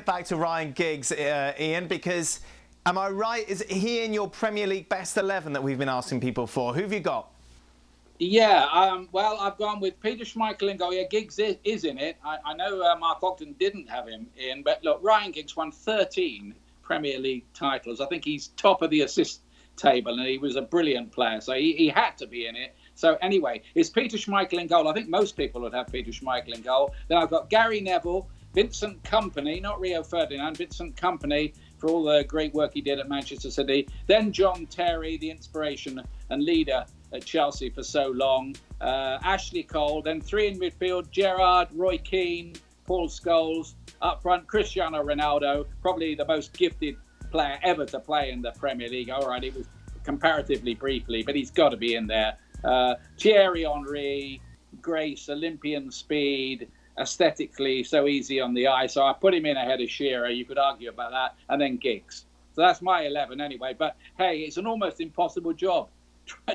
Back to Ryan Giggs, Ian, because am I right? Is he in your Premier League best 11 that we've been asking people for? Who have you got? Yeah, well, I've gone with Peter Schmeichel in goal. Yeah, Giggs is in it. I know Mark Ogden didn't have him in, but look, Ryan Giggs won 13 Premier League titles. I think he's top of the assist table, and he was a brilliant player, so he had to be in it. So anyway, it's Peter Schmeichel in goal. I think most people would have Peter Schmeichel in goal. Then I've got Gary Neville, Vincent Kompany, not Rio Ferdinand, Vincent Kompany, for all the great work he did at Manchester City. Then John Terry, the inspiration and leader at Chelsea for so long. Ashley Cole. Then three in midfield: Gerrard, Roy Keane, Paul Scholes. Up front, Cristiano Ronaldo, probably the most gifted player ever to play in the Premier League. All right, it was comparatively briefly, but he's got to be in there. Thierry Henry, grace, Olympian speed, aesthetically so easy on the eye. So I put him in ahead of Shearer. You could argue about that. And then Giggs. So that's my 11 anyway. But hey, it's an almost impossible job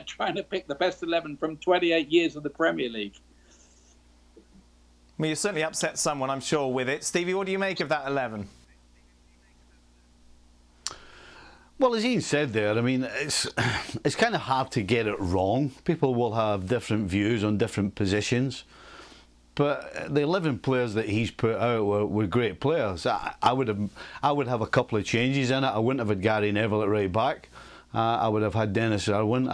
trying to pick the best 11 from 28 years of the Premier League. Well, you certainly upset someone, I'm sure, with it. Stevie, what do you make of that 11? Well, as Ian said there, I mean, it's kind of hard to get it wrong. People will have different views on different positions. But the 11 players that he's put out were great players. I would have a couple of changes in it. I wouldn't have had Gary Neville at right back. I would have had Dennis Irwin.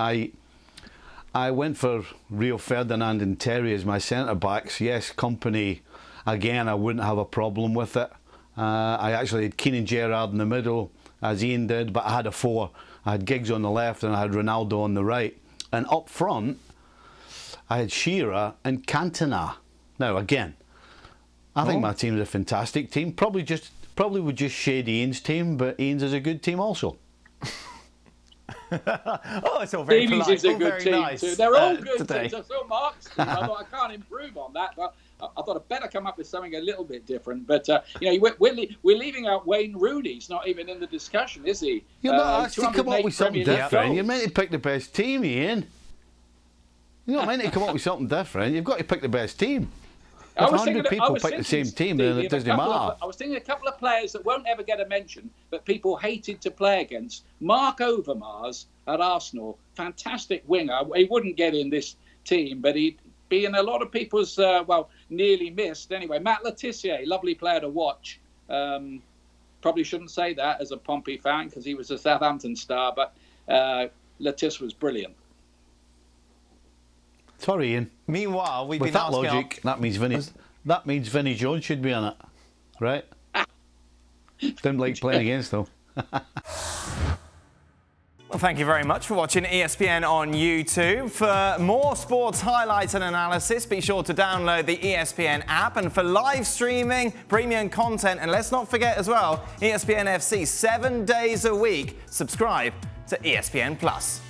I went for Rio Ferdinand and Terry as my centre backs. Yes, Kompany, again, I wouldn't have a problem with it. I actually had Keane and Gerrard in the middle, as Ian did, but I had a four. I had Giggs on the left and I had Ronaldo on the right. And up front, I had Shearer and Cantona. Now, again, I think my team's a fantastic team. Probably would just shade Ian's team, but Ian's is a good team also. Oh, it's all very Stevie's polite. is a good team nice, too. They're all good today. teams. I saw Mark's team. I thought I can't improve on that, but I thought I'd better come up with something a little bit different. But you know, we're leaving out Wayne Rooney. He's not even in the discussion, is he? You're not asked to come up with something different. You're meant to pick the best team, Ian. You're not meant to come up with something different. You've got to pick the best team. If 100 people pick the same team, then it doesn't matter. I was thinking a couple of players that won't ever get a mention, but people hated to play against. Mark Overmars at Arsenal, fantastic winger. He wouldn't get in this team, but he'd be in a lot of people's, nearly missed. Anyway, Matt Letizia, lovely player to watch. Probably shouldn't say that as a Pompey fan because he was a Southampton star, but Letizia was brilliant. Sorry, Ian. Meanwhile, we've With been that logic, that means Vinnie Jones should be on it, right? Didn't like playing against though. Well, thank you very much for watching ESPN on YouTube. For more sports highlights and analysis, be sure to download the ESPN app. And for live streaming, premium content, and let's not forget as well, ESPN FC 7 days a week. Subscribe to ESPN Plus.